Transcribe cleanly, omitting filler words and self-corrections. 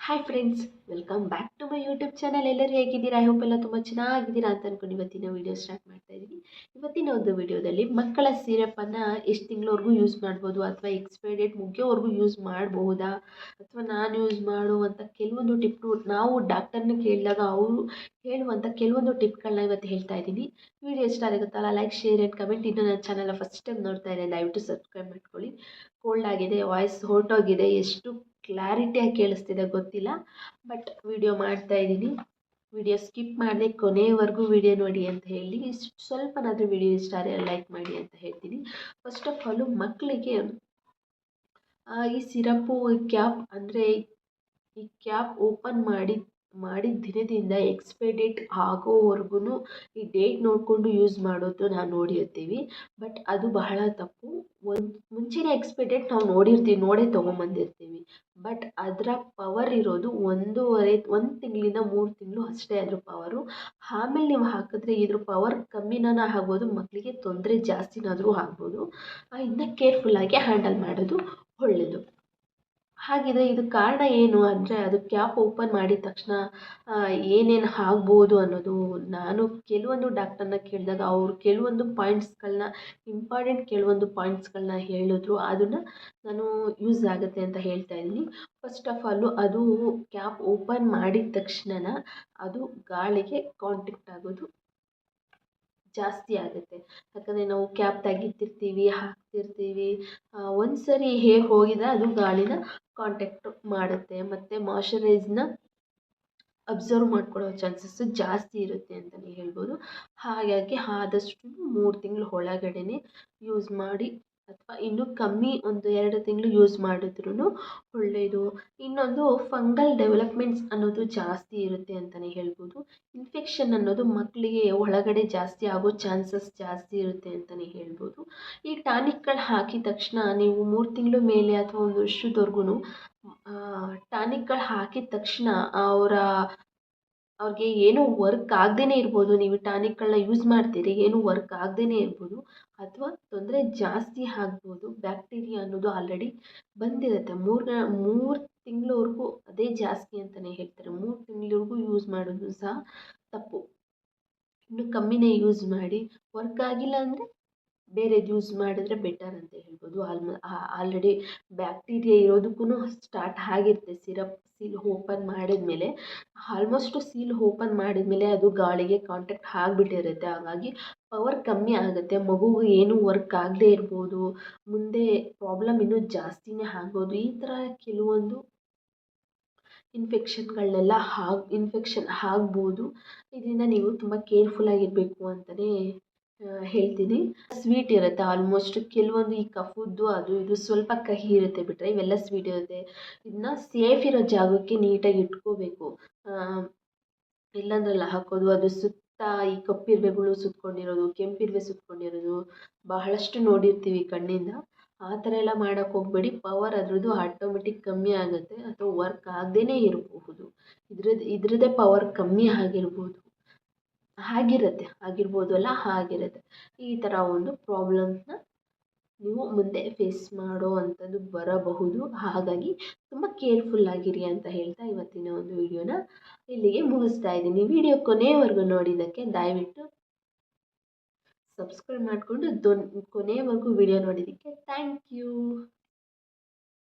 Hi friends, welcome back to my YouTube channel. ಎಲ್ಲರೂ ಹೇಗಿದ್ದೀರಾ? I hope ಎಲ್ಲ ತುಂಬ ಚೆನ್ನಾಗಿದ್ದೀರಾ ಅಂತ ಅಂದ್ಕೊಂಡು ಇವತ್ತಿನ ವೀಡಿಯೋ ಸ್ಟಾರ್ಟ್ ಮಾಡ್ತಾ ಇದ್ದೀನಿ. ಇವತ್ತಿನ ಒಂದು ವಿಡಿಯೋದಲ್ಲಿ ಮಕ್ಕಳ ಸಿರಪ್ಪನ್ನು ಎಷ್ಟು ತಿಂಗಳವರೆಗೂ ಯೂಸ್ ಮಾಡ್ಬೋದು ಅಥವಾ ಎಕ್ಸ್ಪೈರಿ ಡೇಟ್ ಮುಗಿಯೋವರೆಗೂ ಯೂಸ್ ಮಾಡಬಹುದಾ ಅಥವಾ ನಾನು ಯೂಸ್ ಮಾಡುವಂಥ ಕೆಲವೊಂದು ಟಿಪ್ಪು ನಾವು ಡಾಕ್ಟರ್ನ ಕೇಳಿದಾಗ ಅವರು ಹೇಳುವಂಥ ಕೆಲವೊಂದು ಟಿಪ್ಗಳನ್ನ ಇವತ್ತು ಹೇಳ್ತಾ ಇದ್ದೀನಿ. ವಿಡಿಯೋ ಇಷ್ಟ ಆಗುತ್ತಲ್ಲ, ಲೈಕ್, ಶೇರ್ ಆ್ಯಂಡ್ ಕಮೆಂಟ್. ಇನ್ನೂ ನನ್ನ ಚಾನಲ್ ಫಸ್ಟ್ ಟೈಮ್ ನೋಡ್ತಾ ಇದ್ದಾರೆ, ದಯವಿಟ್ಟು ಸಬ್ಸ್ಕ್ರೈಬ್ ಮಾಡ್ಕೊಳ್ಳಿ. ಕೋಲ್ಡ್ ಆಗಿದೆ, ವಾಯ್ಸ್ ಹೊರಟೋಗಿದೆ, ಎಷ್ಟು ಕ್ಲಾರಿಟಿಯಾಗಿ ಕೇಳಿಸ್ತಿದೆ ಗೊತ್ತಿಲ್ಲ, ಬಟ್ ವಿಡಿಯೋ ಮಾಡ್ತಾ ಇದ್ದೀನಿ. ವಿಡಿಯೋ ಸ್ಕಿಪ್ ಮಾಡದೆ ಕೊನೆಯವರೆಗೂ ವಿಡಿಯೋ ನೋಡಿ ಅಂತ ಹೇಳಿ, ಸ್ವಲ್ಪನಾದರೂ ವಿಡಿಯೋ ಇಷ್ಟ ಆದರೆ ಲೈಕ್ ಮಾಡಿ ಅಂತ ಹೇಳ್ತೀನಿ. ಫಸ್ಟ್ ಆಫ್ ಆಲು ಮಕ್ಕಳಿಗೆ ಈ ಸಿರಪ್ಪು ಕ್ಯಾಪ್ ಅಂದರೆ ಈ ಕ್ಯಾಪ್ ಓಪನ್ ಮಾಡಿದ ದಿನದಿಂದ ಎಕ್ಸ್ಪೈರಿ ಡೇಟ್ ಆಗೋವರೆಗೂ ಈ ಡೇಟ್ ನೋಡಿಕೊಂಡು ಯೂಸ್ ಮಾಡೋದು ನಾವು ನೋಡಿರ್ತೀವಿ. ಬಟ್ ಅದು ಬಹಳ ತಪ್ಪು. ಮುಂಚಿನ ಎಕ್ಸ್ಪೈರಿ ಡೇಟ್ ನಾವು ನೋಡೇ ತೊಗೊಂಬಂದಿರ್ತೀವಿ. ಬಟ್ ಅದರ ಪವರ್ ಇರೋದು ಒಂದು ತಿಂಗಳಿಂದ 3 ತಿಂಗಳು ಅಷ್ಟೇ ಅದ್ರ ಪವರು. ಆಮೇಲೆ ನೀವು ಹಾಕಿದ್ರೆ ಇದ್ರ ಪವರ್ ಕಮ್ಮಿನಾನ ಆಗ್ಬೋದು, ಮಕ್ಕಳಿಗೆ ತೊಂದರೆ ಜಾಸ್ತಿನಾದರೂ ಆಗ್ಬೋದು. ಇನ್ನು ಕೇರ್ಫುಲ್ಲಾಗಿ ಹ್ಯಾಂಡಲ್ ಮಾಡೋದು ಒಳ್ಳೆಯದು. ಹಾಗಿದ್ರೆ ಇದು ಕಾರಣ ಏನು ಅಂದರೆ, ಅದು ಕ್ಯಾಪ್ ಓಪನ್ ಮಾಡಿದ ತಕ್ಷಣ ಏನೇನು ಆಗ್ಬೋದು ಅನ್ನೋದು ನಾನು ಕೆಲವೊಂದು ಡಾಕ್ಟರ್ನ ಕೇಳಿದಾಗ ಅವರು ಕೆಲವೊಂದು ಪಾಯಿಂಟ್ಸ್ಗಳನ್ನ ಕೆಲವೊಂದು ಪಾಯಿಂಟ್ಸ್ಗಳನ್ನ ಹೇಳಿದ್ರು. ಅದನ್ನು ನಾನು ಯೂಸ್ ಆಗುತ್ತೆ ಅಂತ ಹೇಳ್ತಾ ಇದ್ದೀನಿ. ಫಸ್ಟ್ ಆಫ್ ಆಲು ಅದು ಕ್ಯಾಪ್ ಓಪನ್ ಮಾಡಿದ ತಕ್ಷಣ ಅದು ಗಾಳಿಗೆ ಕಾಂಟ್ಯಾಕ್ಟ್ ಆಗೋದು ಜಾಸ್ತಿ ಆಗುತ್ತೆ. ಯಾಕಂದರೆ ನಾವು ಕ್ಯಾಪ್ ತೆಗಿತಿರ್ತೀವಿ, ಹಾಕ್ತಿರ್ತೀವಿ, ಒಂದು ಸರಿ ಹೇಗೆ ಹೋಗಿದ್ರೆ ಅದು ಗಾಳಿನ ಕಾಂಟ್ಯಾಕ್ಟ್ ಮಾಡುತ್ತೆ ಮತ್ತು ಮಾಯ್ಶ್ಚರೈಸ್ನ ಅಬ್ಸರ್ವ್ ಮಾಡ್ಕೊಳ್ಳೋ ಚಾನ್ಸಸ್ಸು ಜಾಸ್ತಿ ಇರುತ್ತೆ ಅಂತಲೇ ಹೇಳ್ಬೋದು. ಹಾಗಾಗಿ ಆದಷ್ಟು 3 ತಿಂಗಳು ಒಳಗಡೆನೇ ಯೂಸ್ ಮಾಡಿ, ಅಥವಾ ಇನ್ನೂ ಕಮ್ಮಿ ಒಂದು 2 ತಿಂಗಳು ಯೂಸ್ ಮಾಡಿದ್ರೂ ಒಳ್ಳೆಯದು. ಇನ್ನೊಂದು ಫಂಗಲ್ ಡೆವಲಪ್ಮೆಂಟ್ಸ್ ಅನ್ನೋದು ಜಾಸ್ತಿ ಇರುತ್ತೆ ಅಂತಲೇ ಹೇಳ್ಬೋದು. ಇನ್ಫೆಕ್ಷನ್ ಅನ್ನೋದು ಮಕ್ಕಳಿಗೆ ಒಳಗಡೆ ಜಾಸ್ತಿ ಆಗೋ ಚಾನ್ಸಸ್ ಜಾಸ್ತಿ ಇರುತ್ತೆ ಅಂತಲೇ ಹೇಳ್ಬೋದು. ಈ ಟಾನಿಕ್ಗಳು ಹಾಕಿದ ತಕ್ಷಣ ನೀವು 3 ತಿಂಗಳು ಮೇಲೆ ಅಥವಾ 1 ವರ್ಷದವರೆಗೂ ಟಾನಿಕ್ಗಳು ಹಾಕಿದ ತಕ್ಷಣ ಅವ್ರಿಗೆ ಏನೂ ವರ್ಕ್ ಆಗದೇ ಇರ್ಬೋದು. ನೀವು ಟಾನಿಕ್ಗಳನ್ನ ಯೂಸ್ ಮಾಡ್ತೀರಿ, ಏನೂ ವರ್ಕ್ ಆಗದೇ ಇರ್ಬೋದು, ಅಥವಾ ತೊಂದರೆ ಜಾಸ್ತಿ ಆಗ್ಬೋದು. ಬ್ಯಾಕ್ಟೀರಿಯಾ ಅನ್ನೋದು ಆಲ್ರೆಡಿ ಬಂದಿರುತ್ತೆ. 3 ತಿಂಗಳವರೆಗೂ ಅದೇ ಜಾಸ್ತಿ ಅಂತಲೇ ಹೇಳ್ತಾರೆ. 3 ತಿಂಗಳವರೆಗೂ ಯೂಸ್ ಮಾಡೋದು ಸಹ ತಪ್ಪು. ಇನ್ನು ಕಮ್ಮಿನೇ ಯೂಸ್ ಮಾಡಿ. ವರ್ಕ್ ಆಗಿಲ್ಲ ಅಂದರೆ ಬೇರೆದು ಯೂಸ್ ಮಾಡಿದ್ರೆ ಬೆಟರ್ ಅಂತ ಹೇಳ್ಬೋದು. ಆಲ್ರೆಡಿ ಬ್ಯಾಕ್ಟೀರಿಯಾ ಇರೋದಕ್ಕೂ ಸ್ಟಾರ್ಟ್ ಆಗಿರುತ್ತೆ. ಸೀಲ್ ಓಪನ್ ಮಾಡಿದ್ಮೇಲೆ, ಆಲ್ಮೋಸ್ಟು ಸೀಲ್ ಓಪನ್ ಮಾಡಿದ್ಮೇಲೆ ಅದು ಗಾಳಿಗೆ ಕಾಂಟ್ಯಾಕ್ಟ್ ಆಗಿಬಿಟ್ಟಿರುತ್ತೆ. ಹಾಗಾಗಿ ಪವರ್ ಕಮ್ಮಿ ಆಗುತ್ತೆ. ಮಗುಗೆ ಏನೂ ವರ್ಕ್ ಆಗದೇ ಇರ್ಬೋದು, ಮುಂದೆ ಪ್ರಾಬ್ಲಮ್ ಇನ್ನೂ ಜಾಸ್ತಿನೇ ಆಗ್ಬೋದು. ಈ ಥರ ಕೆಲವೊಂದು ಇನ್ಫೆಕ್ಷನ್ ಆಗ್ಬೋದು. ಇದರಿಂದ ನೀವು ತುಂಬ ಕೇರ್ಫುಲ್ಲಾಗಿರಬೇಕು ಅಂತಲೇ ಹೇಳ್ತೀನಿ. ಸ್ವೀಟ್ ಇರುತ್ತೆ ಆಲ್ಮೋಸ್ಟ್. ಕೆಲವೊಂದು ಈ ಕಫದ್ದು ಅದು ಇದು ಸ್ವಲ್ಪ ಕಹಿ ಇರುತ್ತೆ ಬಿಟ್ಟರೆ ಇವೆಲ್ಲ ಸ್ವೀಟ್ ಇರುತ್ತೆ. ಇದನ್ನ ಸೇಫ್ ಇರೋ ಜಾಗಕ್ಕೆ ನೀಟಾಗಿ ಇಟ್ಕೋಬೇಕು. ಇಲ್ಲಾಂದ್ರೆಲ್ಲ ಹಾಕೋದು, ಅದು ಸುತ್ತ ಈ ಕಪ್ಪಿರುವೆಗಳು ಸುತ್ಕೊಂಡಿರೋದು, ಕೆಂಪಿರುವೆ ಸುತ್ಕೊಂಡಿರೋದು ಬಹಳಷ್ಟು ನೋಡಿರ್ತೀವಿ ಕಣ್ಣಿಂದ. ಆ ಥರ ಎಲ್ಲ ಮಾಡೋಕ್ಕೆ ಹೋಗಬೇಡಿ. ಪವರ್ ಅದ್ರದ್ದು ಆಟೋಮೆಟಿಕ್ ಕಮ್ಮಿ ಆಗುತ್ತೆ ಅಥವಾ ವರ್ಕ್ ಆಗದೇ ಇರಬಹುದು. ಇದ್ರದ್ದೇ ಪವರ್ ಕಮ್ಮಿ ಆಗಿರುತ್ತೆ. ಈ ಥರ ಒಂದು ಪ್ರಾಬ್ಲಮ್ಸ್ನ ನೀವು ಮುಂದೆ ಫೇಸ್ ಮಾಡೋ ಅಂಥದ್ದು ಬರಬಹುದು. ಹಾಗಾಗಿ ತುಂಬ ಕೇರ್ಫುಲ್ಲಾಗಿರಿ ಅಂತ ಹೇಳ್ತಾ ಇವತ್ತಿನ ಒಂದು ವಿಡಿಯೋನ ಇಲ್ಲಿಗೆ ಮುಗಿಸ್ತಾ ಇದ್ದೀನಿ. ವಿಡಿಯೋ ಕೊನೆಯವರೆಗೂ ನೋಡಿದ್ದಕ್ಕೆ ದಯವಿಟ್ಟು ಸಬ್ಸ್ಕ್ರೈಬ್ ಮಾಡಿಕೊಂಡು ಕೊನೆಯವರೆಗೂ ವಿಡಿಯೋ ನೋಡಿದ್ದಕ್ಕೆ ಥ್ಯಾಂಕ್ ಯು.